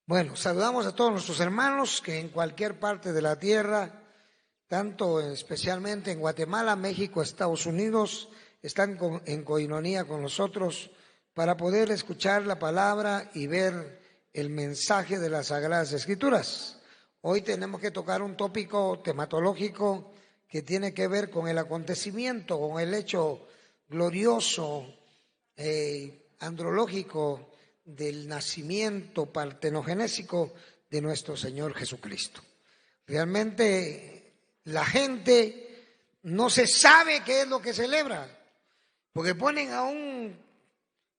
Bueno, saludamos a todos nuestros hermanos que en cualquier parte de la tierra, tanto especialmente en Guatemala, México, Estados Unidos, están en coinonía con nosotros para poder escuchar la palabra y ver el mensaje de las Sagradas Escrituras. Hoy tenemos que tocar un tópico tematológico que tiene que ver con el acontecimiento, con el hecho glorioso, andrológico del nacimiento partenogenésico de nuestro Señor Jesucristo. Realmente la gente no se sabe qué es lo que celebra, porque ponen a un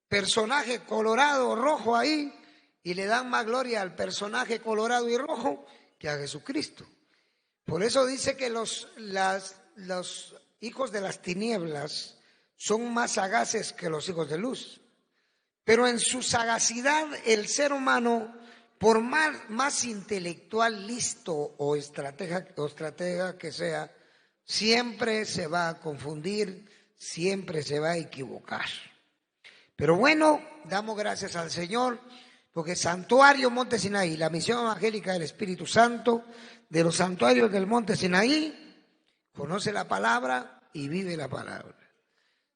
personaje colorado, rojo ahí, y le dan más gloria al personaje colorado y rojo que a Jesucristo. Por eso dice que los hijos de las tinieblas son más sagaces que los hijos de luz. Pero en su sagacidad el ser humano, por más intelectual, listo o estratega que sea, siempre se va a confundir, siempre se va a equivocar. Pero bueno, damos gracias al Señor, porque Santuario Monte Sinaí, la misión evangélica del Espíritu Santo, de los santuarios del Monte Sinaí, conoce la palabra y vive la palabra.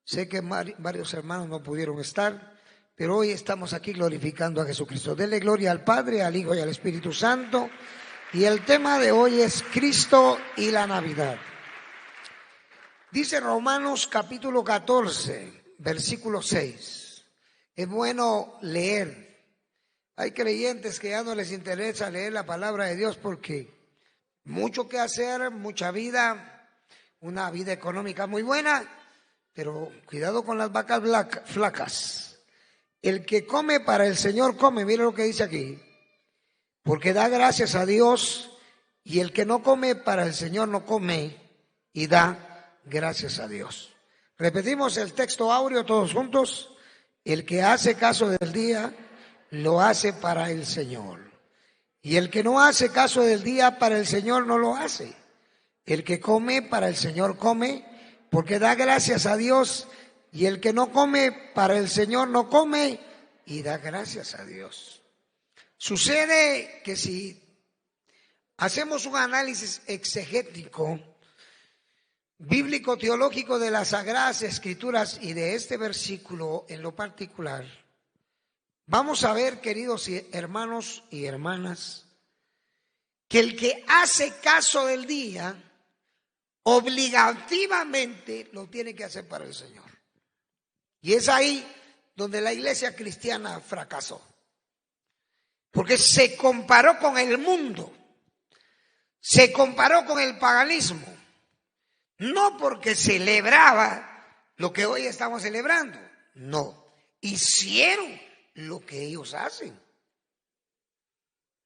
Sé que varios hermanos no pudieron estar, pero hoy estamos aquí glorificando a Jesucristo. Denle gloria al Padre, al Hijo y al Espíritu Santo. Y el tema de hoy es Cristo y la Navidad. Dice Romanos capítulo 14, versículo 6. Es bueno leer. Hay creyentes que ya no les interesa leer la palabra de Dios porque mucho que hacer, mucha vida, una vida económica muy buena, pero cuidado con las vacas flacas. El que come para el Señor come, mira lo que dice aquí, porque da gracias a Dios, y el que no come para el Señor no come y da gracias a Dios. Repetimos el texto áureo todos juntos. El que hace caso del día, lo hace para el Señor. Y el que no hace caso del día, para el Señor no lo hace. El que come para el Señor come, porque da gracias a Dios. Y el que no come para el Señor no come y da gracias a Dios. Sucede que si hacemos un análisis exegético, bíblico, teológico de las Sagradas Escrituras y de este versículo en lo particular, vamos a ver, queridos hermanos y hermanas, que el que hace caso del día, obligativamente lo tiene que hacer para el Señor. Y es ahí donde la iglesia cristiana fracasó. Porque se comparó con el mundo, se comparó con el paganismo. No porque celebraba lo que hoy estamos celebrando, no. Hicieron lo que ellos hacen.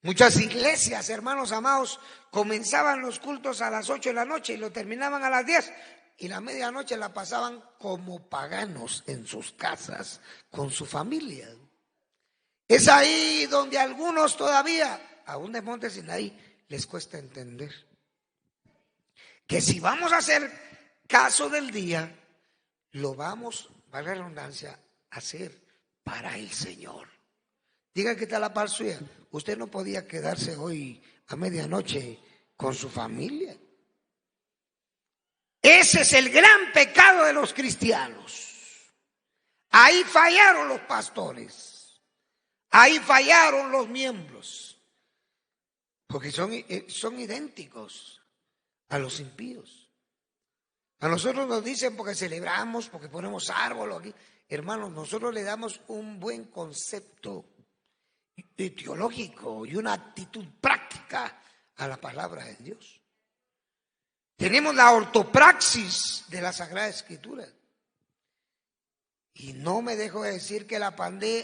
Muchas iglesias, hermanos amados, comenzaban los cultos a las 8 de la noche y lo terminaban a las 10. Y la medianoche la pasaban como paganos en sus casas, con su familia. Es ahí donde algunos todavía, aún de Monte Sinaí, les cuesta entender que si vamos a hacer caso del día, lo vamos, valga la redundancia, a hacer para el Señor. Diga que está la par suya. Usted no podía quedarse hoy a medianoche con su familia. Ese es el gran pecado de los cristianos. Ahí fallaron los pastores. Ahí fallaron los miembros. Porque son idénticos a los impíos. A nosotros nos dicen porque celebramos, porque ponemos árboles aquí. Hermanos, nosotros le damos un buen concepto teológico y una actitud práctica a la palabra de Dios. Tenemos la ortopraxis de la Sagrada Escritura. Y no me dejo de decir que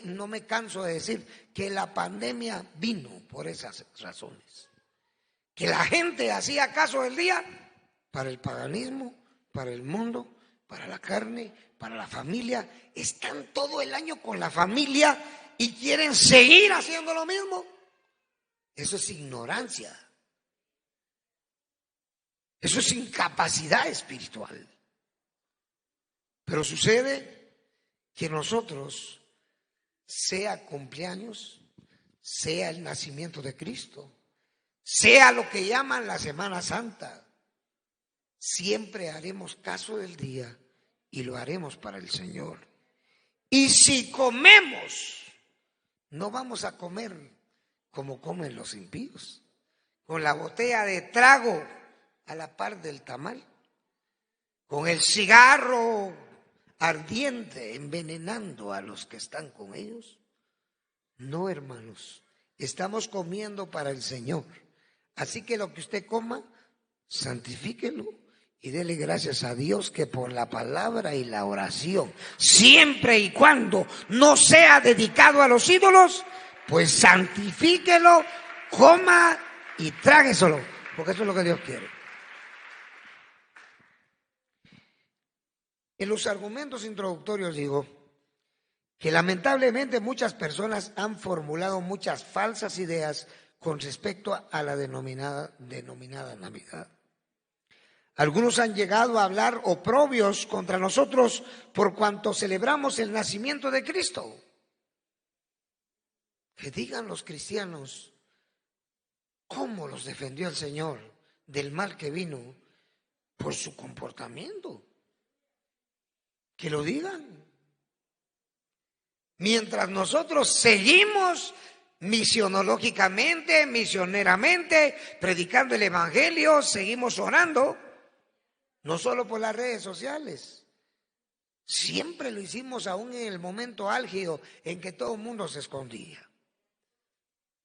no me canso de decir que la pandemia vino por esas razones. Que la gente hacía caso del día para el paganismo, para el mundo, para la carne, para la familia. Están todo el año con la familia y quieren seguir haciendo lo mismo. Eso es ignorancia. Eso es incapacidad espiritual. Pero sucede que nosotros, sea cumpleaños, sea el nacimiento de Cristo, sea lo que llaman la Semana Santa, siempre haremos caso del día y lo haremos para el Señor. Y si comemos, no vamos a comer como comen los impíos, con la botella de trago a la par del tamal, con el cigarro ardiente envenenando a los que están con ellos. No, hermanos, estamos comiendo para el Señor. Así que lo que usted coma, santifíquelo y dele gracias a Dios que por la palabra y la oración, siempre y cuando no sea dedicado a los ídolos, pues santifíquelo, coma y trágueselo, porque eso es lo que Dios quiere. En los argumentos introductorios digo que lamentablemente muchas personas han formulado muchas falsas ideas con respecto a la denominada Navidad. Algunos han llegado a hablar oprobios contra nosotros por cuanto celebramos el nacimiento de Cristo. Que digan los cristianos cómo los defendió el Señor del mal que vino por su comportamiento. Que lo digan. Mientras nosotros seguimos misionológicamente, misioneramente, predicando el Evangelio, seguimos orando, no solo por las redes sociales. Siempre lo hicimos aún en el momento álgido en que todo el mundo se escondía.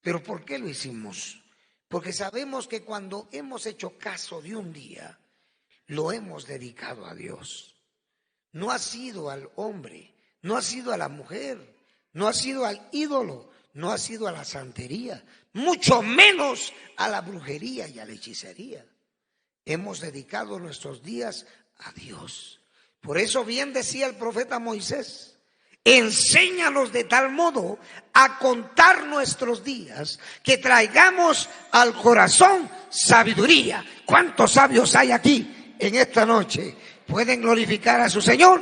¿Pero por qué lo hicimos? Porque sabemos que cuando hemos hecho caso de un día, lo hemos dedicado a Dios. No ha sido al hombre, no ha sido a la mujer, no ha sido al ídolo, no ha sido a la santería, mucho menos a la brujería y a la hechicería. Hemos dedicado nuestros días a Dios. Por eso bien decía el profeta Moisés: enséñanos de tal modo a contar nuestros días que traigamos al corazón sabiduría. ¿Cuántos sabios hay aquí en esta noche? ¿Pueden glorificar a su Señor?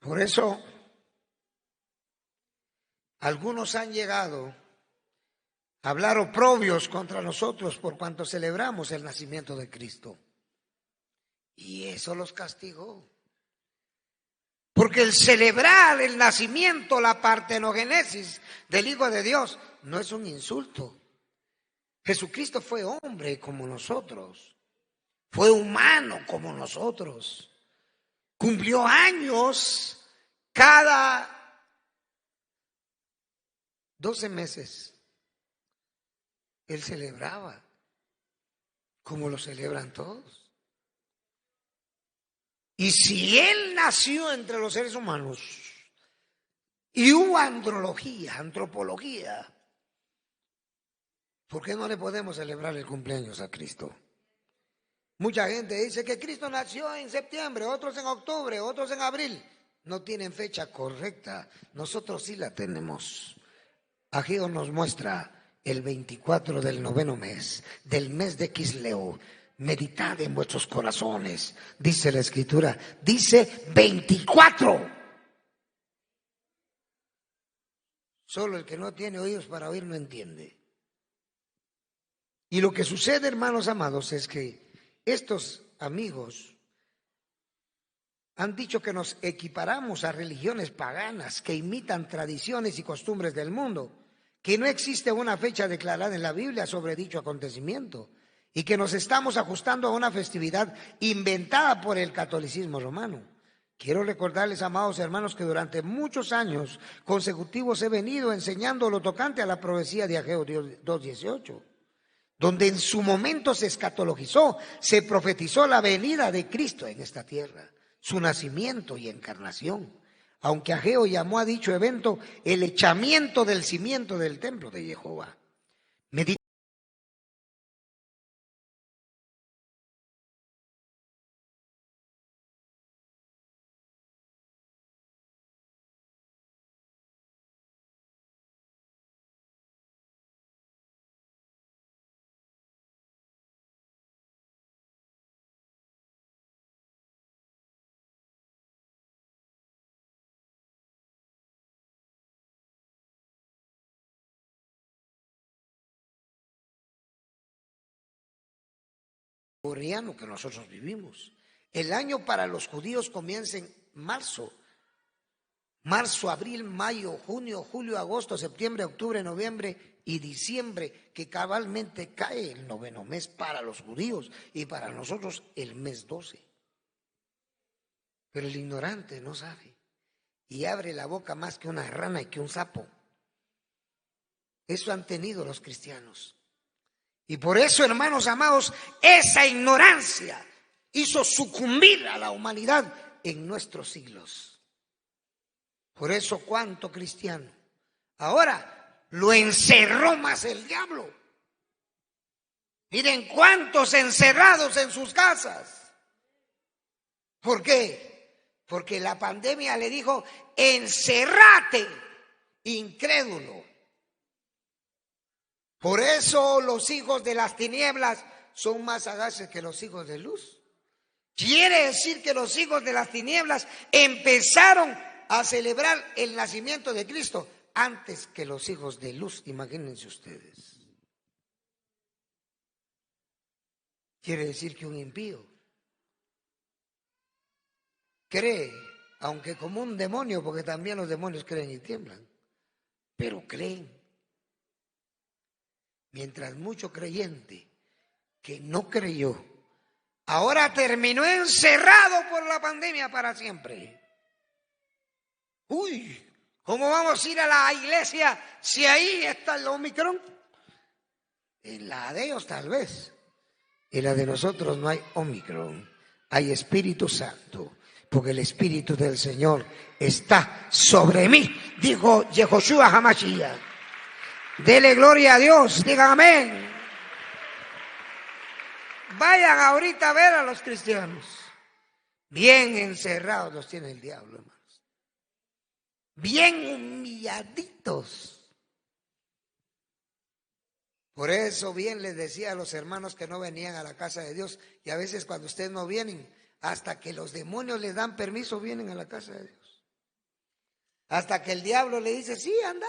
Por eso, algunos han llegado a hablar oprobios contra nosotros por cuanto celebramos el nacimiento de Cristo. Y eso los castigó. Porque el celebrar el nacimiento, la partenogénesis del Hijo de Dios, no es un insulto. Jesucristo fue hombre como nosotros, fue humano como nosotros, cumplió años cada 12 meses. Él celebraba como lo celebran todos. Y si Él nació entre los seres humanos y hubo antropología, ¿por qué no le podemos celebrar el cumpleaños a Cristo? Mucha gente dice que Cristo nació en septiembre, otros en octubre, otros en abril. No tienen fecha correcta. Nosotros sí la tenemos. Ageo nos muestra el 24 del 9º mes, del mes de Quisleu. Meditad en vuestros corazones, dice la Escritura. Dice 24. Solo el que no tiene oídos para oír no entiende. Y lo que sucede, hermanos amados, es que estos amigos han dicho que nos equiparamos a religiones paganas que imitan tradiciones y costumbres del mundo, que no existe una fecha declarada en la Biblia sobre dicho acontecimiento y que nos estamos ajustando a una festividad inventada por el catolicismo romano. Quiero recordarles, amados hermanos, que durante muchos años consecutivos he venido enseñando lo tocante a la profecía de Ageo 2:18. Donde en su momento se escatologizó, se profetizó la venida de Cristo en esta tierra, su nacimiento y encarnación. Aunque Ageo llamó a dicho evento el echamiento del cimiento del templo de Jehová. gregoriano que nosotros vivimos. El año para los judíos comienza en marzo. Marzo, abril, mayo, junio, julio, agosto, septiembre, octubre, noviembre y diciembre, que cabalmente cae el 9º mes para los judíos y para nosotros el mes 12. Pero el ignorante no sabe y abre la boca más que una rana y que un sapo. Eso han tenido los cristianos. Y por eso, hermanos amados, esa ignorancia hizo sucumbir a la humanidad en nuestros siglos. Por eso, ¿cuánto cristiano? Ahora lo encerró más el diablo. Miren cuántos encerrados en sus casas. ¿Por qué? Porque la pandemia le dijo: encerrate, incrédulo. Por eso los hijos de las tinieblas son más sagaces que los hijos de luz. Quiere decir que los hijos de las tinieblas empezaron a celebrar el nacimiento de Cristo antes que los hijos de luz. Imagínense ustedes. Quiere decir que un impío cree, aunque como un demonio, porque también los demonios creen y tiemblan, pero creen. Mientras mucho creyente que no creyó, ahora terminó encerrado por la pandemia para siempre. Uy, ¿cómo vamos a ir a la iglesia si ahí está el Omicron? En la de ellos tal vez, en la de nosotros no hay Omicron, hay Espíritu Santo, porque el Espíritu del Señor está sobre mí, dijo Yehoshua Hamashiach. Dele gloria a Dios, diga amén. Vayan ahorita a ver a los cristianos. Bien encerrados los tiene el diablo, hermanos. Bien humilladitos. Por eso bien les decía a los hermanos que no venían a la casa de Dios. Y a veces cuando ustedes no vienen, hasta que los demonios les dan permiso, vienen a la casa de Dios. Hasta que el diablo le dice: sí, anda.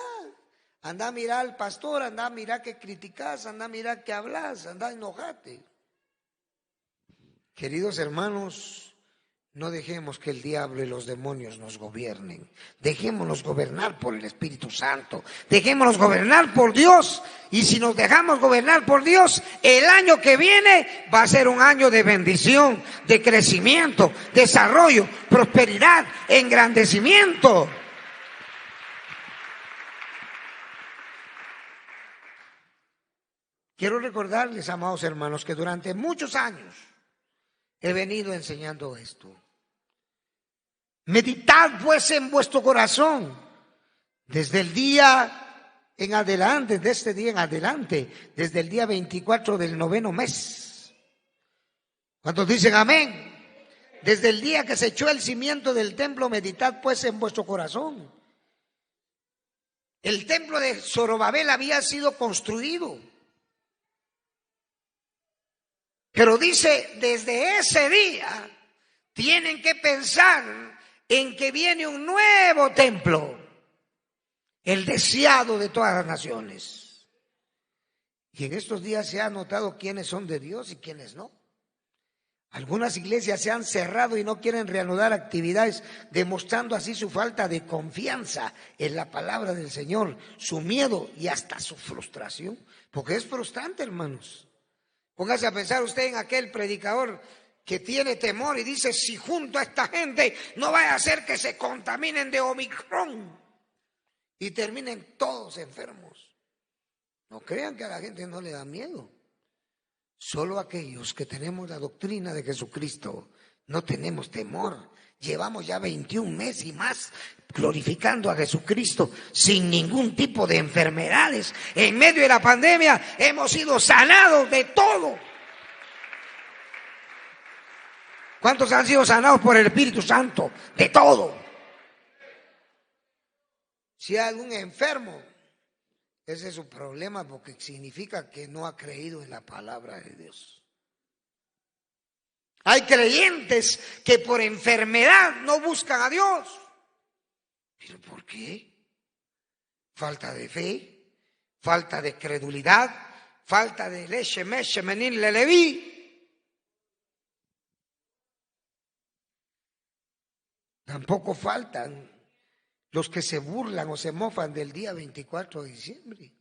Anda a mirar al pastor, anda a mirar que criticas, anda a mirar que hablas, anda a enojarte. Queridos hermanos, no dejemos que el diablo y los demonios nos gobiernen. Dejémonos gobernar por el Espíritu Santo. Dejémonos gobernar por Dios. Y si nos dejamos gobernar por Dios, el año que viene va a ser un año de bendición, de crecimiento, desarrollo, prosperidad, engrandecimiento. Quiero recordarles, amados hermanos, que durante muchos años he venido enseñando esto. Meditad pues en vuestro corazón desde el día en adelante, desde este día en adelante, desde el día 24 del 9º mes. ¿Cuántos dicen amén? Desde el día que se echó el cimiento del templo, meditad pues en vuestro corazón. El templo de Zorobabel había sido construido. Pero dice, desde ese día tienen que pensar en que viene un nuevo templo, el deseado de todas las naciones. Y en estos días se ha notado quiénes son de Dios y quiénes no. Algunas iglesias se han cerrado y no quieren reanudar actividades, demostrando así su falta de confianza en la palabra del Señor, su miedo y hasta su frustración, porque es frustrante, hermanos. Póngase a pensar usted en aquel predicador que tiene temor y dice: si junto a esta gente no vaya a ser que se contaminen de Omicron y terminen todos enfermos. No crean que a la gente no le da miedo. Solo aquellos que tenemos la doctrina de Jesucristo no tenemos temor. Llevamos ya 21 meses y más glorificando a Jesucristo sin ningún tipo de enfermedades. En medio de la pandemia hemos sido sanados de todo. ¿Cuántos han sido sanados por el Espíritu Santo? De todo. Si hay algún enfermo, ese es su problema, porque significa que no ha creído en la palabra de Dios. Hay creyentes que por enfermedad no buscan a Dios. ¿Pero por qué? Falta de fe, falta de credulidad, falta de leche, meche, menil, leleví. Tampoco faltan los que se burlan o se mofan del día 24 de diciembre.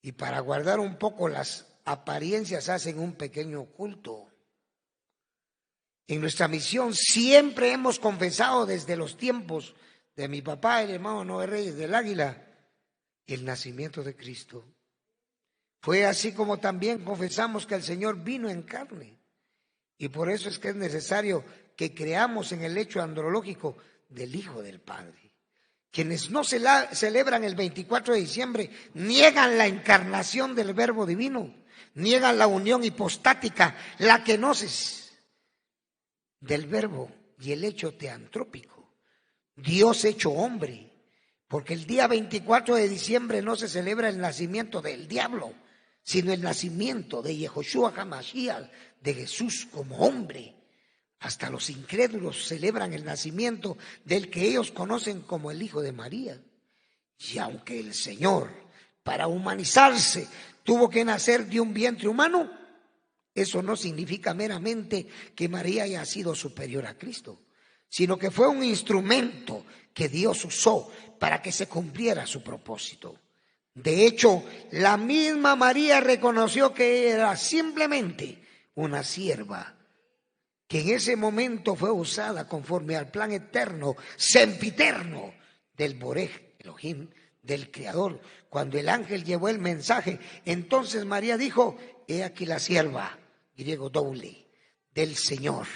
Y para guardar un poco las apariencias hacen un pequeño culto. En nuestra misión siempre hemos confesado desde los tiempos de mi papá, el hermano Noé Reyes del Águila, el nacimiento de Cristo. Fue así como también confesamos que el Señor vino en carne. Y por eso es que es necesario que creamos en el hecho andrológico del Hijo del Padre. Quienes no celebran el 24 de diciembre niegan la encarnación del Verbo divino, niegan la unión hipostática, la kenosis del Verbo y el hecho teantrópico. Dios hecho hombre, porque el día 24 de diciembre no se celebra el nacimiento del diablo, sino el nacimiento de Yehoshua HaMashiach, de Jesús como hombre. Hasta los incrédulos celebran el nacimiento del que ellos conocen como el Hijo de María. Y aunque el Señor, para humanizarse, tuvo que nacer de un vientre humano, eso no significa meramente que María haya sido superior a Cristo, sino que fue un instrumento que Dios usó para que se cumpliera su propósito. De hecho, la misma María reconoció que era simplemente una sierva, que en ese momento fue usada conforme al plan eterno, sempiterno del Borej Elohim, del Creador. Cuando el ángel llevó el mensaje, entonces María dijo: he aquí la sierva, griego doble, del Señor.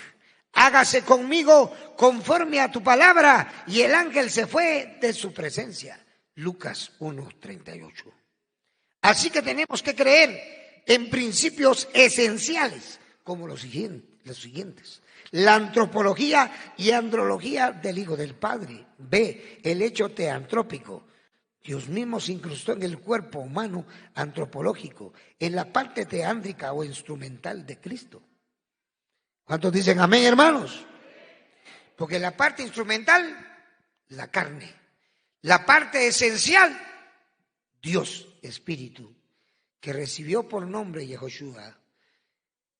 Hágase conmigo conforme a tu palabra. Y el ángel se fue de su presencia. Lucas 1:38. Así que tenemos que creer en principios esenciales como los siguientes. La antropología y andrología del Hijo del Padre. B, el hecho teantrópico. Dios mismo se incrustó en el cuerpo humano antropológico, en la parte teántrica o instrumental de Cristo. ¿Cuántos dicen amén, hermanos? Porque la parte instrumental, la carne. La parte esencial, Dios, Espíritu, que recibió por nombre Yehoshua,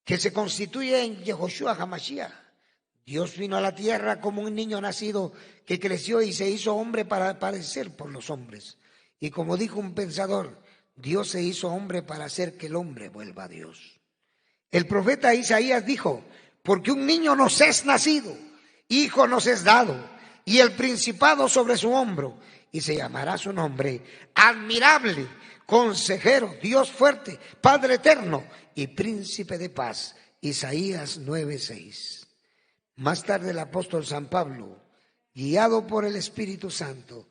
que se constituye en Yehoshua HaMashiach. Dios vino a la tierra como un niño nacido que creció y se hizo hombre para padecer por los hombres. Y como dijo un pensador, Dios se hizo hombre para hacer que el hombre vuelva a Dios. El profeta Isaías dijo: porque un niño nos es nacido, hijo nos es dado, y el principado sobre su hombro, y se llamará su nombre admirable, consejero, Dios fuerte, Padre eterno y príncipe de paz. Isaías 9:6. Más tarde el apóstol San Pablo, guiado por el Espíritu Santo,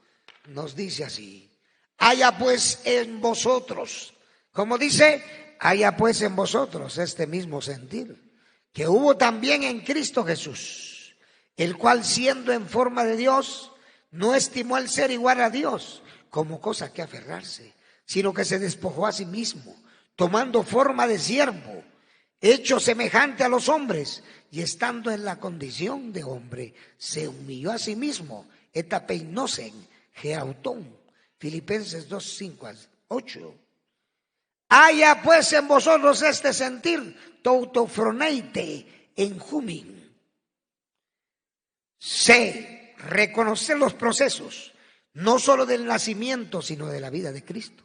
nos dice así: haya pues en vosotros, como dice, haya pues en vosotros este mismo sentir que hubo también en Cristo Jesús, el cual siendo en forma de Dios, no estimó el ser igual a Dios como cosa que aferrarse, sino que se despojó a sí mismo, tomando forma de siervo, hecho semejante a los hombres, y estando en la condición de hombre, se humilló a sí mismo, etapeinosen, geautón. Filipenses 2:5-8. Haya pues en vosotros este sentir, tautofroneite en jumin. Sé reconocer los procesos, no solo del nacimiento, sino de la vida de Cristo.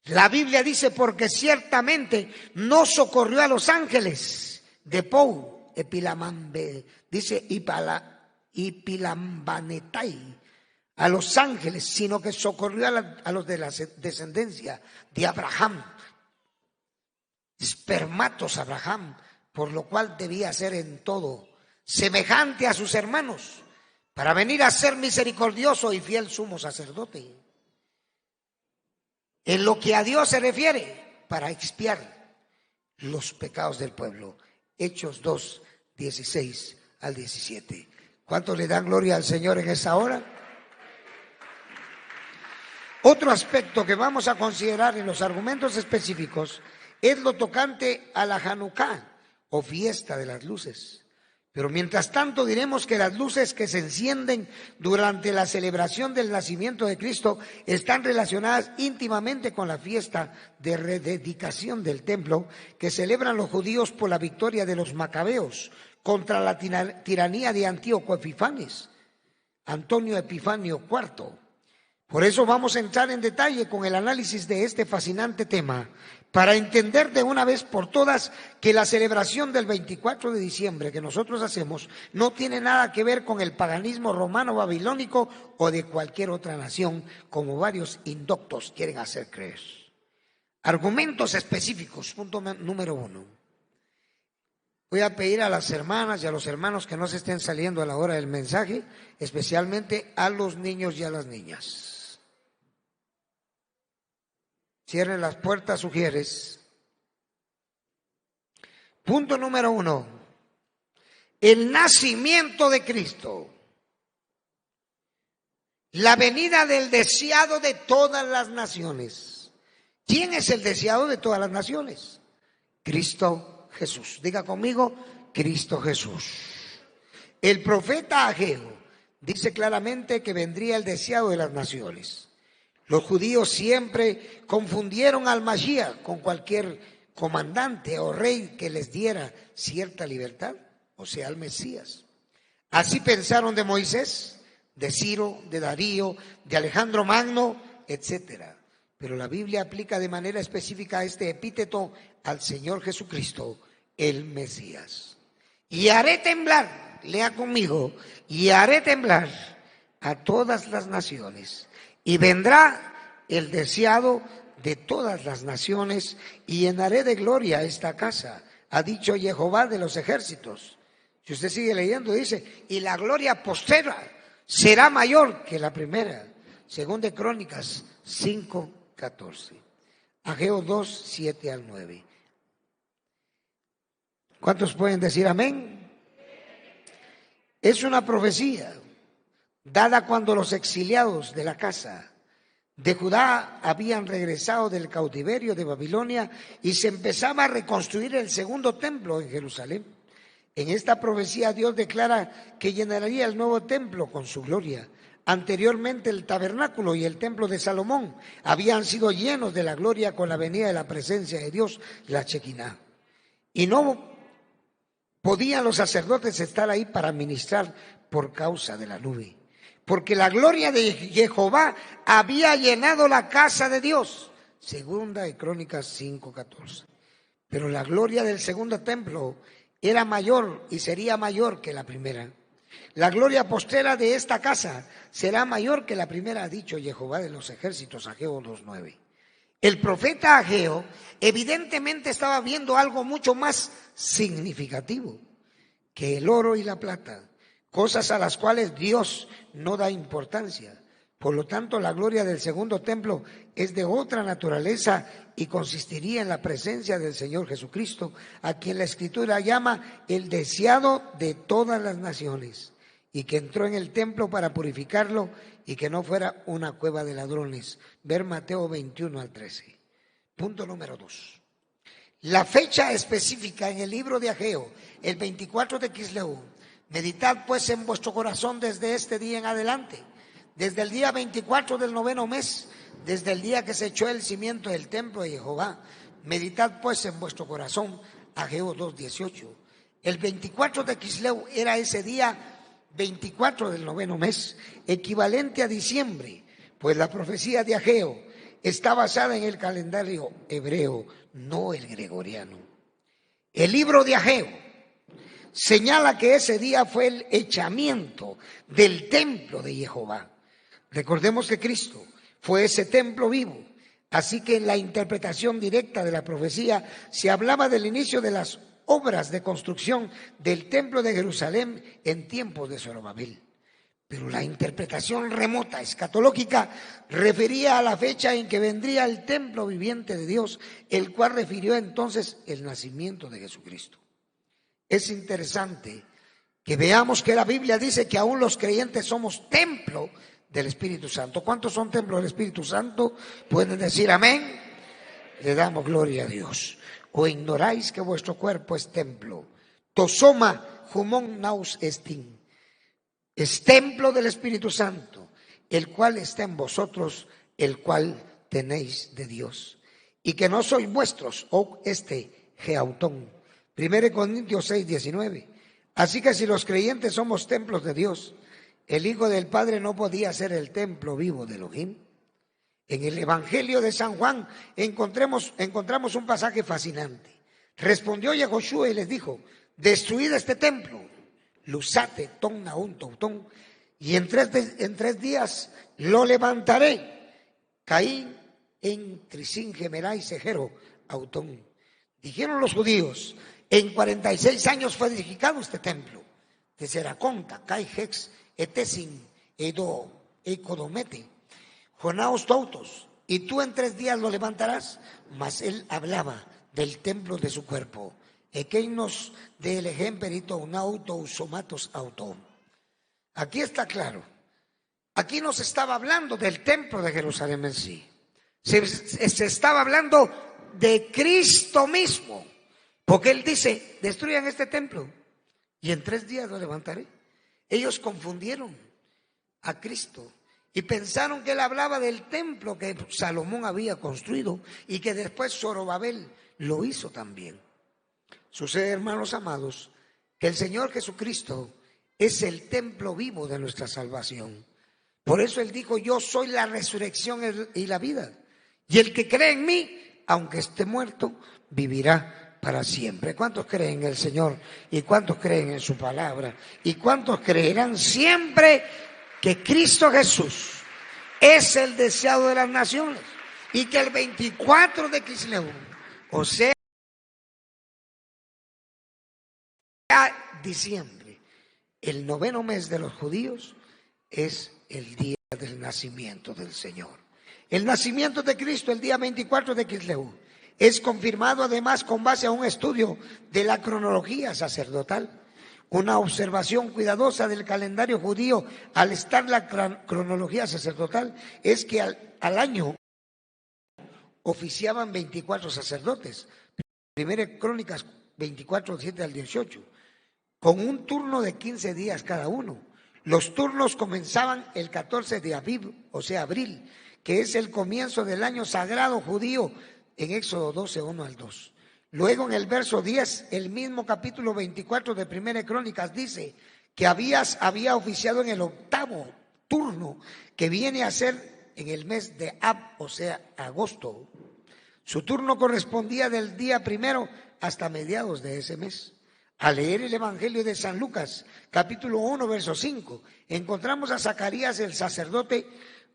La Biblia dice: porque ciertamente no socorrió a los ángeles de Pou, dice Ipilambanetai, a los ángeles, sino que socorrió a los de la descendencia de Abraham, espermatos Abraham, por lo cual debía ser en todo semejante a sus hermanos, para venir a ser misericordioso y fiel sumo sacerdote. En lo que a Dios se refiere, para expiar los pecados del pueblo. Hechos 2:16-17. ¿Cuántos le dan gloria al Señor en esa hora? Otro aspecto que vamos a considerar en los argumentos específicos es lo tocante a la Hanukkah, o fiesta de las luces. Pero mientras tanto diremos que las luces que se encienden durante la celebración del nacimiento de Cristo están relacionadas íntimamente con la fiesta de rededicación del templo que celebran los judíos por la victoria de los macabeos contra la tiranía de Antíoco Epifanes, Antonio Epifanio IV. Por eso vamos a entrar en detalle con el análisis de este fascinante tema, para entender de una vez por todas que la celebración del 24 de diciembre que nosotros hacemos no tiene nada que ver con el paganismo romano, babilónico o de cualquier otra nación, como varios indoctos quieren hacer creer. Argumentos específicos, punto número 1. Voy a pedir a las hermanas y a los hermanos que no se estén saliendo a la hora del mensaje, especialmente a los niños y a las niñas. Cierren las puertas, sugieres. Punto número 1. El nacimiento de Cristo. La venida del deseado de todas las naciones. ¿Quién es el deseado de todas las naciones? Cristo Jesús. Diga conmigo, Cristo Jesús. El profeta Ageo dice claramente que vendría el deseado de las naciones. Los judíos siempre confundieron al Mashiach con cualquier comandante o rey que les diera cierta libertad, o sea, al Mesías. Así pensaron de Moisés, de Ciro, de Darío, de Alejandro Magno, etcétera. Pero la Biblia aplica de manera específica este epíteto al Señor Jesucristo, el Mesías. Y haré temblar, lea conmigo, y haré temblar a todas las naciones. Y vendrá el deseado de todas las naciones y llenaré de gloria esta casa, ha dicho Jehová de los ejércitos. Si usted sigue leyendo, dice, y la gloria postera será mayor que la primera. Según de Crónicas 5:14. Ageo 2:7-9. ¿Cuántos pueden decir amén? Es una profecía dada cuando los exiliados de la casa de Judá habían regresado del cautiverio de Babilonia y se empezaba a reconstruir el segundo templo en Jerusalén. En esta profecía Dios declara que llenaría el nuevo templo con su gloria. Anteriormente el tabernáculo y el templo de Salomón habían sido llenos de la gloria con la venida de la presencia de Dios, la Shekinah. Y no podían los sacerdotes estar ahí para ministrar por causa de la nube, porque la gloria de Jehová había llenado la casa de Dios. Segunda de Crónicas 5:14. Pero la gloria del segundo templo era mayor y sería mayor que la primera. La gloria postera de esta casa será mayor que la primera, ha dicho Jehová de los ejércitos, Ageo 2:9. El profeta Ageo evidentemente estaba viendo algo mucho más significativo que el oro y la plata, cosas a las cuales Dios no da importancia. Por lo tanto, la gloria del segundo templo es de otra naturaleza y consistiría en la presencia del Señor Jesucristo, a quien la Escritura llama el deseado de todas las naciones, y que entró en el templo para purificarlo y que no fuera una cueva de ladrones. Ver Mateo 21-13. Punto número 2. La fecha específica en el libro de Ageo, el 24 de Quisleu. Meditad pues en vuestro corazón desde este día en adelante, desde el día 24 del 9º mes, desde el día que se echó el cimiento del templo de Jehová. Meditad pues en vuestro corazón, Ageo 2:18. El 24 de Quisleu era ese día 24 del 9º mes, equivalente a diciembre, pues la profecía de Ageo está basada en el calendario hebreo, no el gregoriano. El libro de Ageo señala que ese día fue el echamiento del templo de Jehová. Recordemos que Cristo fue ese templo vivo, así que en la interpretación directa de la profecía se hablaba del inicio de las obras de construcción del templo de Jerusalén en tiempos de Zorobabel. Pero la interpretación remota, escatológica, refería a la fecha en que vendría el templo viviente de Dios, el cual refirió entonces el nacimiento de Jesucristo. Es interesante que veamos que la Biblia dice que aún los creyentes somos templo del Espíritu Santo. ¿Cuántos son templo del Espíritu Santo? ¿Pueden decir amén? Le damos gloria a Dios. ¿O ignoráis que vuestro cuerpo es templo? Tosoma humon naus estin. Es templo del Espíritu Santo, el cual está en vosotros, el cual tenéis de Dios. Y que no sois vuestros, o geautón. 1 Corintios 6:19. Así que si los creyentes somos templos de Dios, el Hijo del Padre no podía ser el templo vivo de Elohim. En el Evangelio de San Juan encontramos un pasaje fascinante. Respondió Yehoshua y les dijo: destruid este templo, lusate ton naun toutón, y en tres días lo levantaré. Caín en Trisín, Gemerá y Segero, Autón. Dijeron los judíos: en 46 años fue edificado este templo. De Seraconta, Cai, Hex, Etesin, Edo, Ecodomete, Jonaos Toutos, y tú en 3 días lo levantarás. Mas él hablaba del templo de su cuerpo. Ekeinos de el ejemperito un auto somatos auto. Aquí está claro. Aquí no se estaba hablando del templo de Jerusalén en sí. Se estaba hablando de Cristo mismo. Porque él dice: destruyan este templo y en 3 días lo levantaré. Ellos confundieron a Cristo y pensaron que él hablaba del templo que Salomón había construido y que después Zorobabel lo hizo también. Sucede, hermanos amados, que el Señor Jesucristo es el templo vivo de nuestra salvación. Por eso él dijo: yo soy la resurrección y la vida, y el que cree en mí, aunque esté muerto, vivirá para siempre. ¿Cuántos creen en el Señor? ¿Y cuántos creen en su palabra? ¿Y cuántos creerán siempre que Cristo Jesús es el deseado de las naciones? Y que el 24 de Kislev, o sea, diciembre, el 9º mes de los judíos, es el día del nacimiento del Señor. El nacimiento de Cristo, el día 24 de Kislev, es confirmado además con base a un estudio de la cronología sacerdotal. Una observación cuidadosa del calendario judío al estar la cronología sacerdotal es que al año oficiaban 24 sacerdotes. Primera Crónicas 24, 7 al 18, con un turno de 15 días cada uno. Los turnos comenzaban el 14 de Aviv, o sea, abril, que es el comienzo del año sagrado judío, en Éxodo 12, 1 al 2. Luego en el verso 10, el mismo capítulo 24 de Primera Crónicas dice que había oficiado en el 8º turno, que viene a ser en el mes de Ab, o sea, agosto. Su turno correspondía del día 1 hasta mediados de ese mes. Al leer el Evangelio de San Lucas, capítulo 1, verso 5, encontramos a Zacarías, el sacerdote,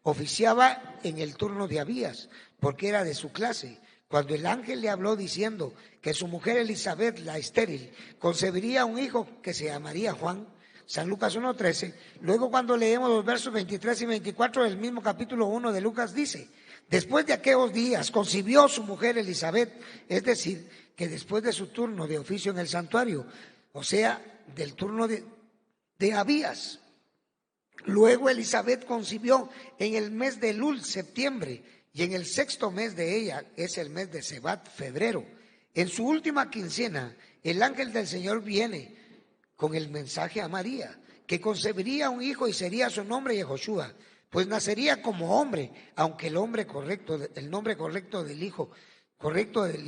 oficiaba en el turno de Abías, porque era de su clase. Cuando el ángel le habló diciendo que su mujer Elizabeth, la estéril, concebiría un hijo que se llamaría Juan, San Lucas 1:13. Luego, cuando leemos los versos 23 y 24 del mismo capítulo 1 de Lucas, dice: después de aquellos días concibió su mujer Elizabeth, es decir, que después de su turno de oficio en el santuario, o sea, del turno de Abías. Luego Elizabeth concibió en el mes de Elul, septiembre, y en el 6º mes de ella, es el mes de Sebat, febrero. En su última quincena, el ángel del Señor viene con el mensaje a María, que concebiría un hijo y sería su nombre Yehoshua, pues nacería como hombre, aunque el nombre correcto del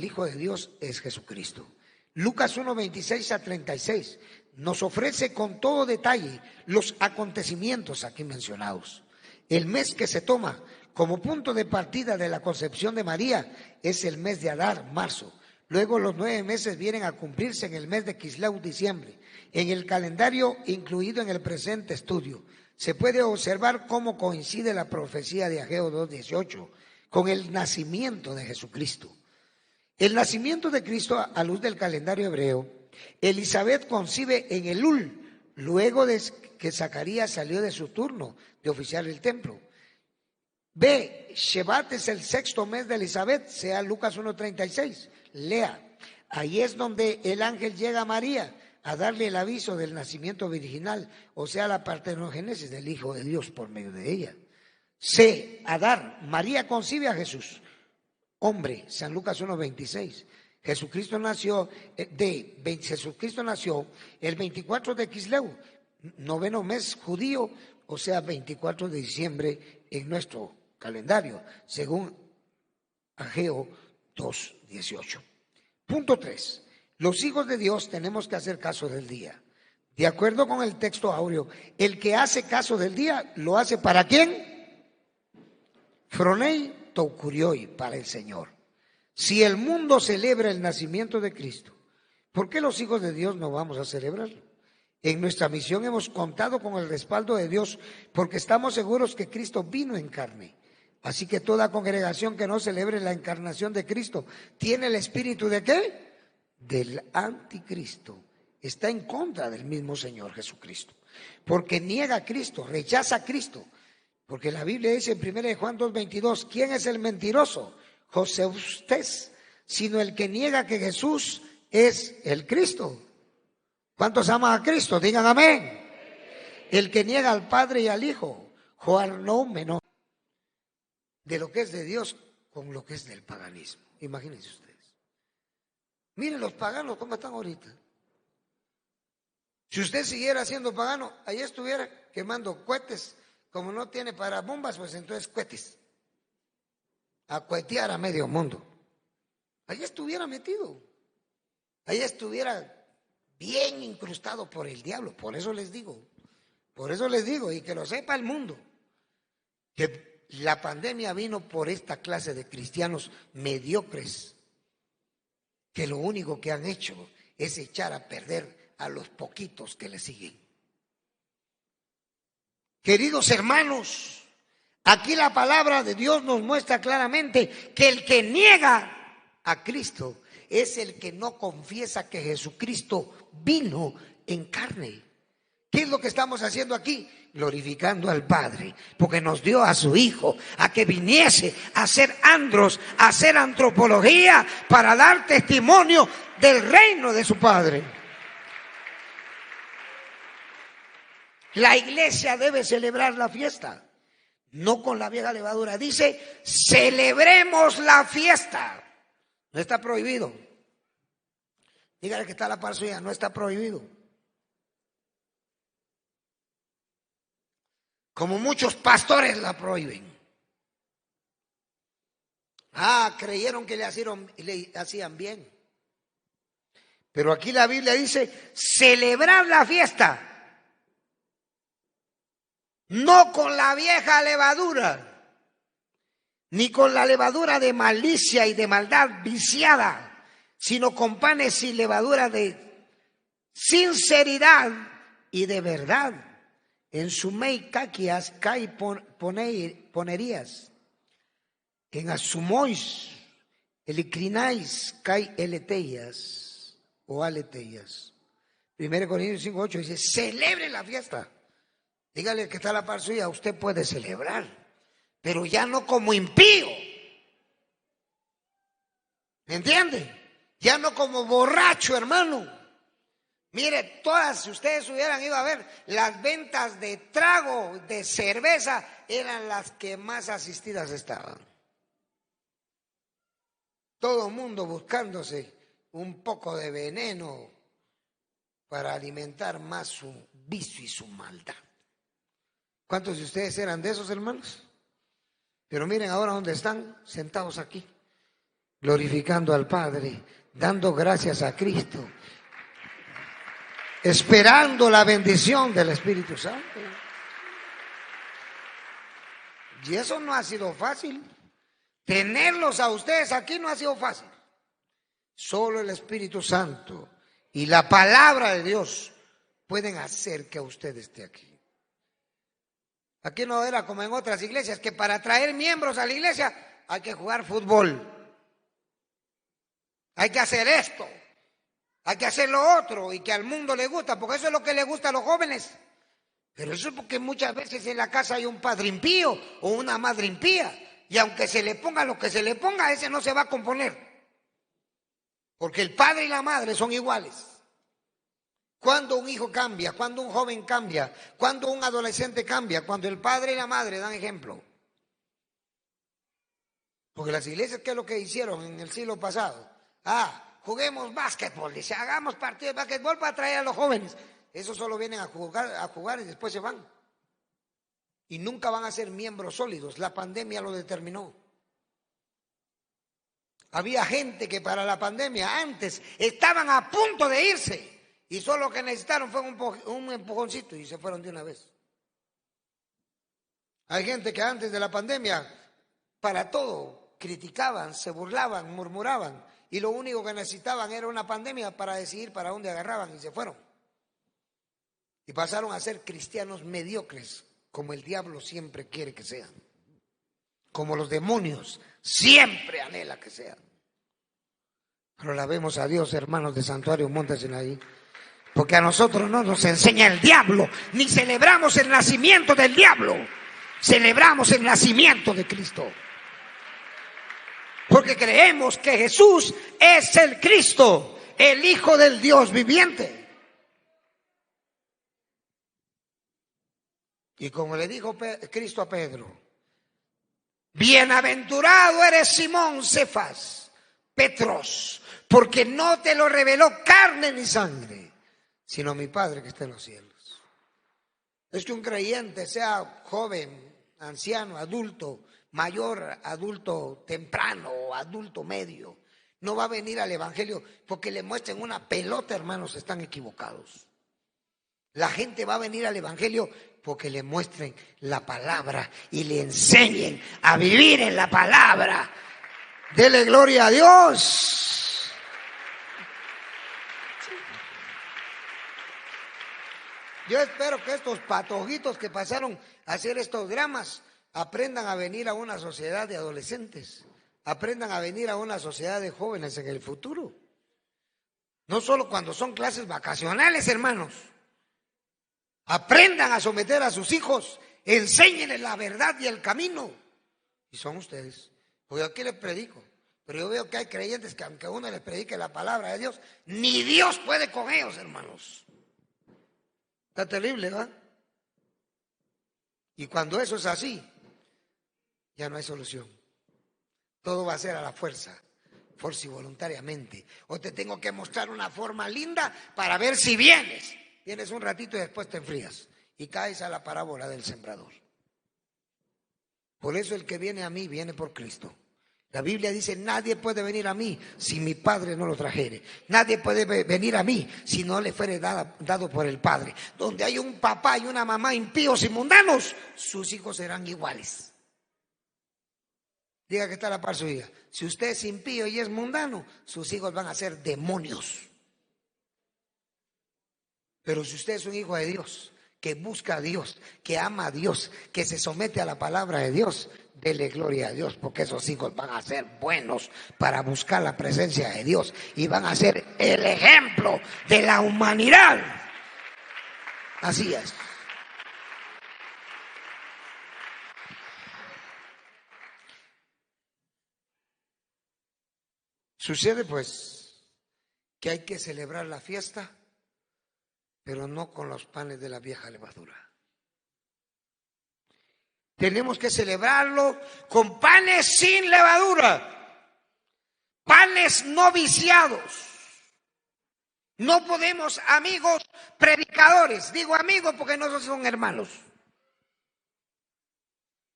Hijo de Dios es Jesucristo. Lucas 1, 26 a 36 nos ofrece con todo detalle los acontecimientos aquí mencionados. El mes que se toma como punto de partida de la concepción de María es el mes de Adar, marzo. Luego los 9 meses vienen a cumplirse en el mes de Kislev, diciembre. En el calendario incluido en el presente estudio, se puede observar cómo coincide la profecía de Ageo 2:18 con el nacimiento de Jesucristo. El nacimiento de Cristo a luz del calendario hebreo, Elizabeth concibe en Elul, luego de que Zacarías salió de su turno de oficiar el templo. B, Shevat es el 6º mes de Elizabeth, sea Lucas 1:36. Lea, ahí es donde el ángel llega a María a darle el aviso del nacimiento virginal, o sea, la partenogénesis del Hijo de Dios por medio de ella. C, Adar, María concibe a Jesús, hombre, San Lucas 1:26. Jesucristo nació el 24 de Kislev, 9º mes judío, o sea, 24 de diciembre en nuestro calendario, según Ageo 2:18. Punto 3. Los hijos de Dios tenemos que hacer caso del día. De acuerdo con el texto áureo, el que hace caso del día, ¿lo hace para quién? Fronei toukurioi, para el Señor. Si el mundo celebra el nacimiento de Cristo, ¿por qué los hijos de Dios no vamos a celebrarlo? En nuestra misión hemos contado con el respaldo de Dios porque estamos seguros que Cristo vino en carne. Así que toda congregación que no celebre la encarnación de Cristo tiene el espíritu ¿de qué? Del anticristo. Está en contra del mismo Señor Jesucristo. Porque niega a Cristo, rechaza a Cristo. Porque la Biblia dice en 1 Juan 2:22, ¿quién es el mentiroso? José usted, sino el que niega que Jesús es el Cristo. ¿Cuántos aman a Cristo? Digan amén. El que niega al Padre y al Hijo, Juan no menor de lo que es de Dios con lo que es del paganismo. Imagínense ustedes. Miren los paganos cómo están ahorita. Si usted siguiera siendo pagano, ahí estuviera quemando cohetes. Como no tiene para bombas, pues entonces cohetes. A cohetear a medio mundo. Ahí estuviera metido. Ahí estuviera bien incrustado por el diablo. Por eso les digo, y que lo sepa el mundo, que la pandemia vino por esta clase de cristianos mediocres, que lo único que han hecho es echar a perder a los poquitos que le siguen. Queridos hermanos, aquí la palabra de Dios nos muestra claramente que el que niega a Cristo es el que no confiesa que Jesucristo vino en carne. ¿Qué es lo que estamos haciendo aquí? Glorificando al Padre, porque nos dio a su Hijo a que viniese a hacer andros, a hacer antropología para dar testimonio del reino de su Padre. La iglesia debe celebrar la fiesta, no con la vieja levadura. Dice, celebremos la fiesta. No está prohibido. Dígale que está a la par suya, no está prohibido. Como muchos pastores la prohíben. Creyeron que le hacían bien. Pero aquí la Biblia dice, celebrar la fiesta. No con la vieja levadura, ni con la levadura de malicia y de maldad viciada, sino con panes y levadura de sinceridad y de verdad. En sumei caquias kai ponerías, en asumois elicrinais kai eleteias o aleteias. 1 Corintios 5:8 dice, celebre la fiesta. Dígale que está a la par suya, usted puede celebrar, pero ya no como impío. ¿Me entiende? Ya no como borracho, hermano. Mire, si ustedes hubieran ido a ver, las ventas de trago, de cerveza, eran las que más asistidas estaban. Todo el mundo buscándose un poco de veneno para alimentar más su vicio y su maldad. ¿Cuántos de ustedes eran de esos, hermanos? Pero miren ahora dónde están, sentados aquí, glorificando al Padre, dando gracias a Cristo, esperando la bendición del Espíritu Santo. Y eso no ha sido fácil. Tenerlos a ustedes aquí no ha sido fácil. Solo el Espíritu Santo y la palabra de Dios pueden hacer que usted esté aquí. Aquí no era como en otras iglesias, que para traer miembros a la iglesia hay que jugar fútbol. Hay que hacer esto. Hay que hacer lo otro y que al mundo le gusta, porque eso es lo que le gusta a los jóvenes. Pero eso es porque muchas veces en la casa hay un padre impío o una madre impía. Y aunque se le ponga lo que se le ponga, ese no se va a componer. Porque el padre y la madre son iguales. Cuando un hijo cambia, cuando un joven cambia, cuando un adolescente cambia, cuando el padre y la madre dan ejemplo. Porque las iglesias, ¿qué es lo que hicieron en el siglo pasado? Juguemos básquetbol, dice, hagamos partido de básquetbol para atraer a los jóvenes. Esos solo vienen a jugar y después se van. Y nunca van a ser miembros sólidos. La pandemia lo determinó. Había gente que para la pandemia antes estaban a punto de irse Y solo lo que necesitaron fue un empujoncito y se fueron de una vez. Hay gente que antes de la pandemia, para todo, criticaban, se burlaban, murmuraban. Y lo único que necesitaban era una pandemia para decidir para dónde agarraban y se fueron. Y pasaron a ser cristianos mediocres, como el diablo siempre quiere que sean. Como los demonios siempre anhela que sean. Pero alabemos a Dios, hermanos de Santuario Monte Sinaí, porque a nosotros no nos enseña el diablo, ni celebramos el nacimiento del diablo, celebramos el nacimiento de Cristo. Porque creemos que Jesús es el Cristo, el Hijo del Dios viviente. Y como le dijo Cristo a Pedro, bienaventurado eres Simón Cefas, Petros, porque no te lo reveló carne ni sangre, sino mi Padre que está en los cielos. Es que un creyente, sea joven, anciano, adulto, mayor, adulto temprano o adulto medio, no va a venir al evangelio porque le muestren una pelota, hermanos, están equivocados. La gente va a venir al evangelio porque le muestren la palabra y le enseñen a vivir en la palabra. Dele gloria a Dios. Yo espero que estos patojitos que pasaron a hacer estos dramas aprendan a venir a una sociedad de adolescentes, aprendan a venir a una sociedad de jóvenes en el futuro. No solo cuando son clases vacacionales, hermanos. Aprendan a someter a sus hijos, enséñenles la verdad y el camino. Y son ustedes. Porque yo aquí les predico, pero yo veo que hay creyentes que aunque uno les predique la palabra de Dios, ni Dios puede con ellos, hermanos. Está terrible, ¿va? Y cuando eso es así, ya no hay solución. Todo va a ser a la fuerza y voluntariamente. O te tengo que mostrar una forma linda para ver si vienes. Vienes un ratito y después te enfrías y caes a la parábola del sembrador. Por eso el que viene a mí viene por Cristo. La Biblia dice, nadie puede venir a mí si mi Padre no lo trajere. Nadie puede venir a mí si no le fuere dado por el Padre. Donde hay un papá y una mamá impíos y mundanos, sus hijos serán iguales. Diga que está a la par suya. Si usted es impío y es mundano, sus hijos van a ser demonios. Pero si usted es un hijo de Dios, que busca a Dios, que ama a Dios, que se somete a la palabra de Dios, dele gloria a Dios, porque esos hijos van a ser buenos para buscar la presencia de Dios y van a ser el ejemplo de la humanidad. Así es. Sucede pues que hay que celebrar la fiesta, pero no con los panes de la vieja levadura. Tenemos que celebrarlo con panes sin levadura, panes no viciados. No podemos, amigos predicadores, digo amigos porque no son hermanos,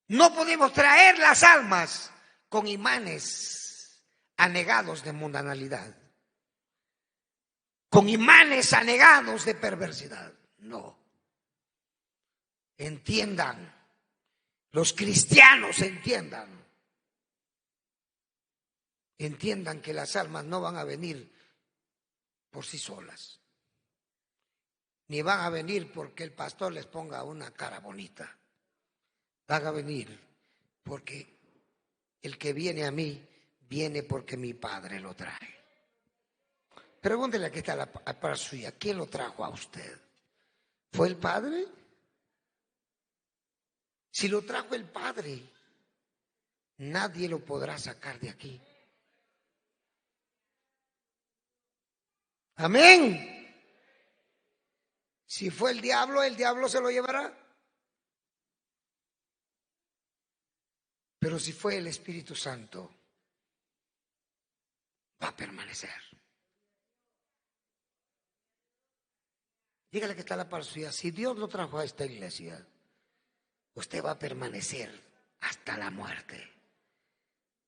no podemos traer las almas con imanes anegados de mundanalidad, con imanes anegados de perversidad. No. Entiendan, los cristianos entiendan que las almas no van a venir por sí solas, ni van a venir porque el pastor les ponga una cara bonita. Van a venir porque el que viene a mí viene porque mi Padre lo trae. Pregúntele, aquí está la par suya, ¿quién lo trajo a usted? ¿Fue el Padre? Si lo trajo el Padre, nadie lo podrá sacar de aquí. Amén. Si fue el diablo se lo llevará. Pero si fue el Espíritu Santo, va a permanecer. Dígale que está la par suya, si Dios lo trajo a esta iglesia, usted va a permanecer hasta la muerte.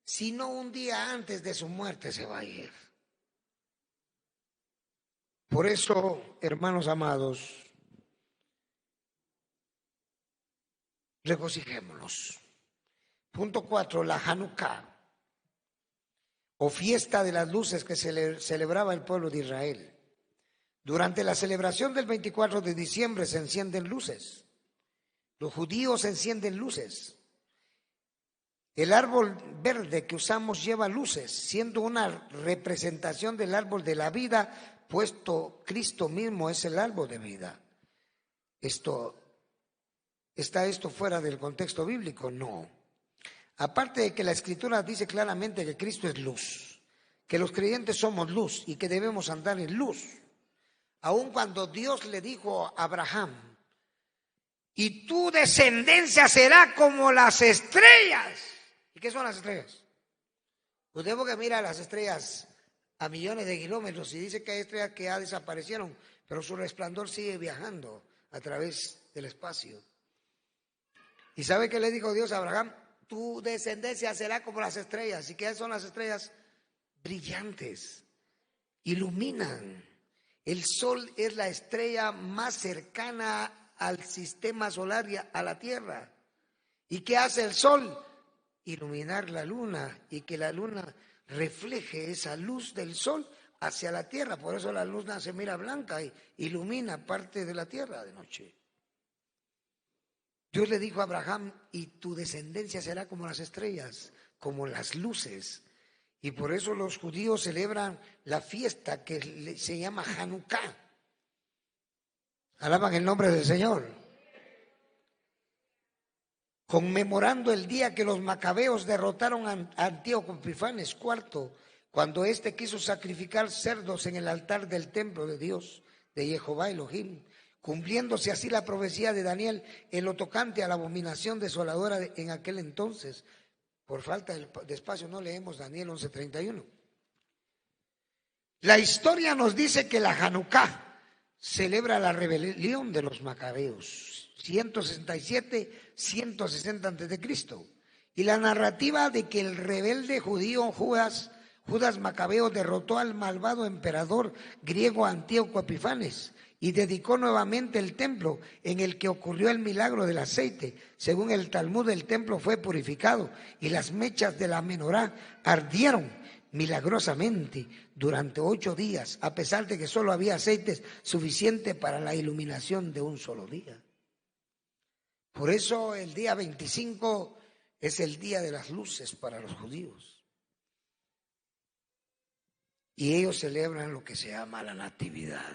Si no, un día antes de su muerte se va a ir. Por eso, hermanos amados, regocijémonos. Punto 4, la Hanukkah, o fiesta de las luces que celebraba el pueblo de Israel. Durante la celebración del 24 de diciembre se encienden luces. Los judíos encienden luces. El árbol verde que usamos lleva luces, siendo una representación del árbol de la vida, puesto Cristo mismo es el árbol de vida. ¿Está esto fuera del contexto bíblico? No. Aparte de que la Escritura dice claramente que Cristo es luz, que los creyentes somos luz y que debemos andar en luz. Aun cuando Dios le dijo a Abraham, y tu descendencia será como las estrellas. ¿Y qué son las estrellas? Usted porque mira las estrellas a millones de kilómetros y dice que hay estrellas que ya desaparecieron, pero su resplandor sigue viajando a través del espacio. ¿Y sabe qué le dijo Dios a Abraham? Tu descendencia será como las estrellas. ¿Y qué son las estrellas? Brillantes, iluminan. El sol es la estrella más cercana al sistema solar y a la Tierra. ¿Y qué hace el sol? Iluminar la luna y que la luna refleje esa luz del sol hacia la Tierra. Por eso la luna se mira blanca y ilumina parte de la Tierra de noche. Dios le dijo a Abraham, y tu descendencia será como las estrellas, como las luces. Y por eso los judíos celebran la fiesta que se llama Hanukkah. Alaban el nombre del Señor. Conmemorando el día que los macabeos derrotaron a Antíoco Epifanes IV, cuando éste quiso sacrificar cerdos en el altar del templo de Dios, de Jehová Elohim, cumpliéndose así la profecía de Daniel en lo tocante a la abominación desoladora en aquel entonces. Por falta de espacio no leemos Daniel 11:31. La historia nos dice que la Hanukkah celebra la rebelión de los macabeos, 167, 160 a.C. Y la narrativa de que el rebelde judío Judas Macabeo derrotó al malvado emperador griego Antíoco Epifanes y dedicó nuevamente el templo en el que ocurrió el milagro del aceite. Según el Talmud, el templo fue purificado y las mechas de la menorá ardieron milagrosamente durante 8 días, a pesar de que solo había aceite suficiente para la iluminación de un solo día. Por eso el día 25 es el día de las luces para los judíos. Y ellos celebran lo que se llama la Natividad.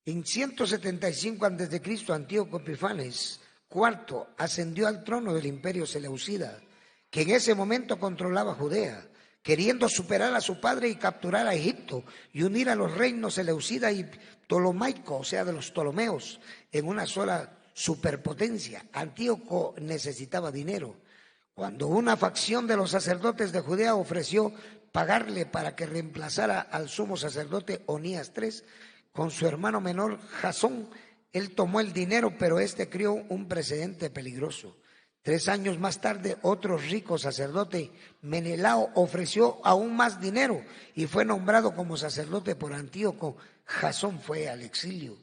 En 175 a.C., Antíoco Epifanes IV ascendió al trono del imperio seleucida, que en ese momento controlaba Judea, queriendo superar a su padre y capturar a Egipto y unir a los reinos seleucida y ptolomaico, o sea, de los Ptolomeos, en una sola superpotencia. Antíoco necesitaba dinero. Cuando una facción de los sacerdotes de Judea ofreció pagarle para que reemplazara al sumo sacerdote Onías III, con su hermano menor Jasón, él tomó el dinero, pero este creó un precedente peligroso. 3 años más tarde, otro rico sacerdote, Menelao, ofreció aún más dinero y fue nombrado como sacerdote por Antíoco. Jasón fue al exilio.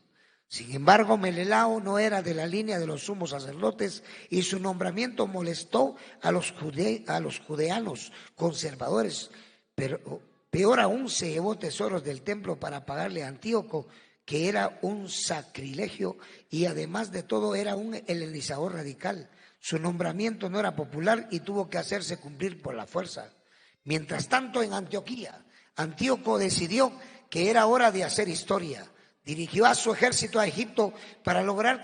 Sin embargo, Menelao no era de la línea de los sumos sacerdotes y su nombramiento molestó a los judeanos conservadores, pero peor aún, se llevó tesoros del templo para pagarle a Antíoco, que era un sacrilegio y además de todo era un helenizador radical. Su nombramiento no era popular y tuvo que hacerse cumplir por la fuerza. Mientras tanto, en Antioquía, Antíoco decidió que era hora de hacer historia. Dirigió a su ejército a Egipto para lograr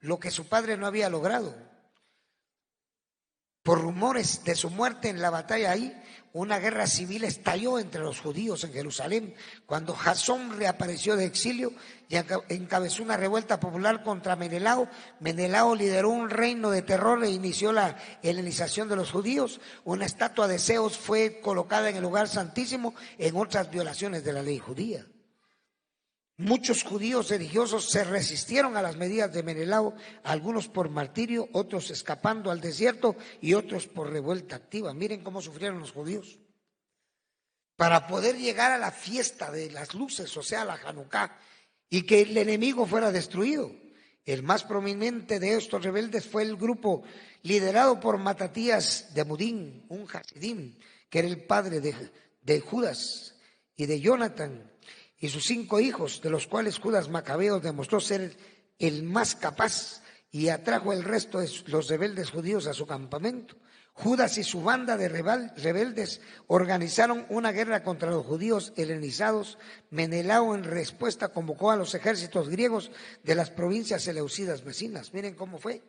lo que su padre no había logrado. Por rumores de su muerte en la batalla ahí, una guerra civil estalló entre los judíos en Jerusalén cuando Jasón reapareció de exilio y encabezó una revuelta popular contra Menelao. Menelao lideró un reino de terror e inició la helenización de los judíos. Una estatua de Zeus fue colocada en el lugar santísimo, en otras violaciones de la ley judía. Muchos judíos religiosos se resistieron a las medidas de Menelao, algunos por martirio, otros escapando al desierto y otros por revuelta activa. Miren cómo sufrieron los judíos. para poder llegar a la fiesta de las luces, o sea, la Hanukkah, y que el enemigo fuera destruido. El más prominente de estos rebeldes fue el grupo liderado por Matatías de Mudín, un Hasidim, que era el padre de Judas y de Jonathan, y sus 5 hijos, de los cuales Judas Macabeo demostró ser el más capaz y atrajo el resto de los rebeldes judíos a su campamento. Judas y su banda de rebeldes organizaron una guerra contra los judíos helenizados. Menelao en respuesta convocó a los ejércitos griegos de las provincias seleucidas vecinas. Miren cómo fue.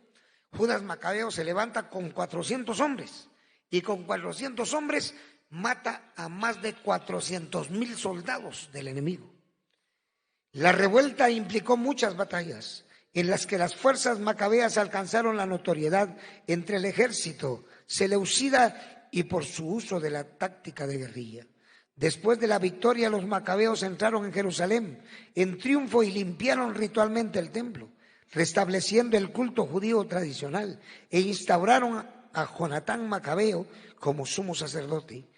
Judas Macabeo se levanta con 400 hombres y con 400 hombres mata a más de 400,000 soldados del enemigo. La revuelta implicó muchas batallas en las que las fuerzas macabeas alcanzaron la notoriedad entre el ejército seleucida y por su uso de la táctica de guerrilla. Después de la victoria, los macabeos entraron en Jerusalén en triunfo y limpiaron ritualmente el templo, restableciendo el culto judío tradicional, e instauraron a Jonatán Macabeo como sumo sacerdote.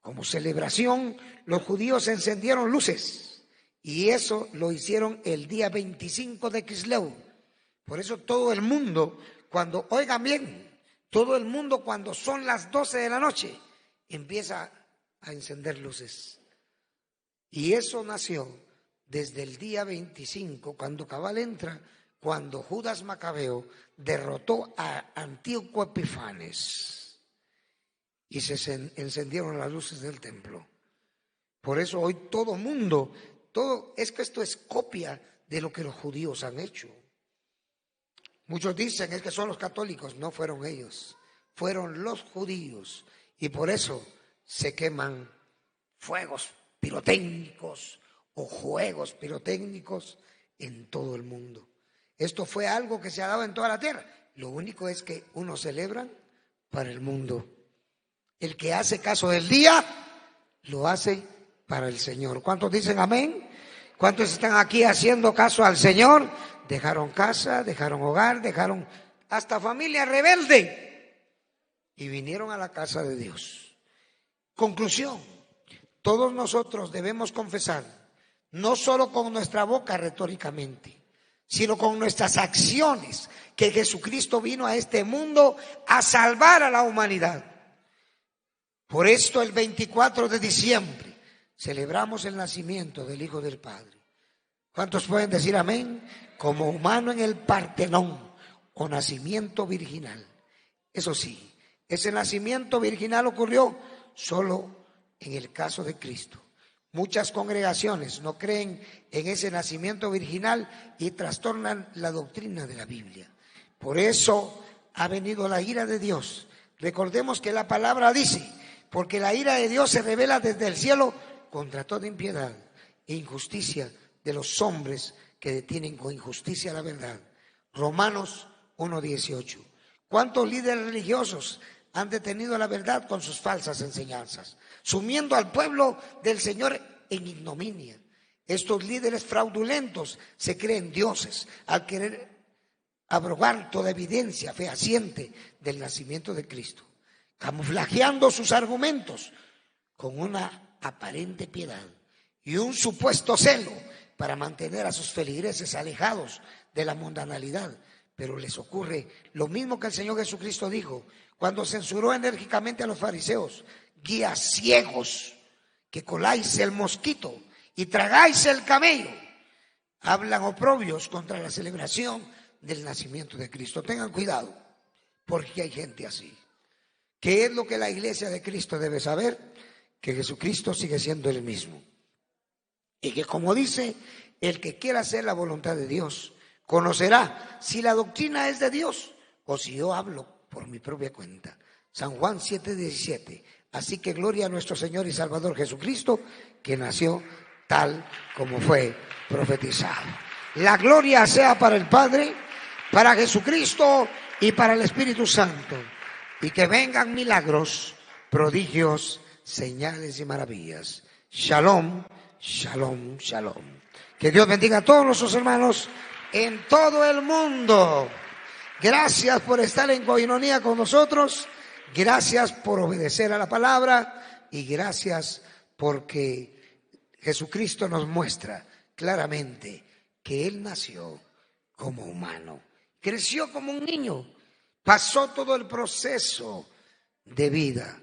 Como celebración, los judíos encendieron luces, y eso lo hicieron el día 25 de Kisleu. Por eso todo el mundo, cuando, oigan bien, todo el mundo cuando son las 12 de la noche empieza a encender luces. Y eso nació desde el día 25, cuando cabal entra, cuando Judas Macabeo derrotó a Antíoco Epifanes y se encendieron las luces del templo. Por eso hoy todo mundo, es que esto es copia de lo que los judíos han hecho. Muchos dicen es que son los católicos, no fueron ellos, fueron los judíos, y por eso se queman fuegos pirotécnicos o juegos pirotécnicos en todo el mundo. Esto fue algo que se ha dado en toda la tierra. Lo único es que unos celebran para el mundo. El que hace caso del día, lo hace para el Señor. ¿Cuántos dicen amén? ¿Cuántos están aquí haciendo caso al Señor? Dejaron casa, dejaron hogar, dejaron hasta familia rebelde y vinieron a la casa de Dios. Conclusión, todos nosotros debemos confesar, no solo con nuestra boca retóricamente, sino con nuestras acciones, que Jesucristo vino a este mundo a salvar a la humanidad. Por esto el 24 de diciembre celebramos el nacimiento del Hijo del Padre. ¿Cuántos pueden decir amén? Como humano en el Partenón o nacimiento virginal. Eso sí, ese nacimiento virginal ocurrió solo en el caso de Cristo. Muchas congregaciones no creen en ese nacimiento virginal y trastornan la doctrina de la Biblia. Por eso ha venido la ira de Dios. Recordemos que la palabra dice, porque la ira de Dios se revela desde el cielo contra toda impiedad e injusticia de los hombres que detienen con injusticia la verdad. Romanos 1:18. ¿Cuántos líderes religiosos han detenido la verdad con sus falsas enseñanzas, sumiendo al pueblo del Señor en ignominia? Estos líderes fraudulentos se creen dioses al querer abrogar toda evidencia fehaciente del nacimiento de Cristo, camuflajeando sus argumentos con una aparente piedad y un supuesto celo para mantener a sus feligreses alejados de la mundanalidad. Pero les ocurre lo mismo que el Señor Jesucristo dijo cuando censuró enérgicamente a los fariseos: guías ciegos, que coláis el mosquito y tragáis el camello. Hablan oprobios contra la celebración del nacimiento de Cristo. Tengan cuidado, porque hay gente así. ¿Qué es lo que la iglesia de Cristo debe saber? Que Jesucristo sigue siendo el mismo. Y que, como dice, el que quiera hacer la voluntad de Dios conocerá si la doctrina es de Dios o si yo hablo por mi propia cuenta. San Juan 7:17. Así que gloria a nuestro Señor y Salvador Jesucristo, que nació tal como fue profetizado. La gloria sea para el Padre, para Jesucristo y para el Espíritu Santo. Y que vengan milagros, prodigios, señales y maravillas. Shalom, shalom, shalom. Que Dios bendiga a todos nuestros hermanos en todo el mundo. Gracias por estar en coinonía con nosotros. Gracias por obedecer a la palabra y gracias porque Jesucristo nos muestra claramente que Él nació como humano, creció como un niño, pasó todo el proceso de vida.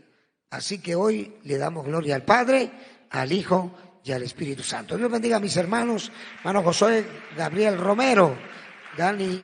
Así que hoy le damos gloria al Padre, al Hijo y al Espíritu Santo. Dios bendiga a mis hermanos, hermano Josué Gabriel Romero, Dani.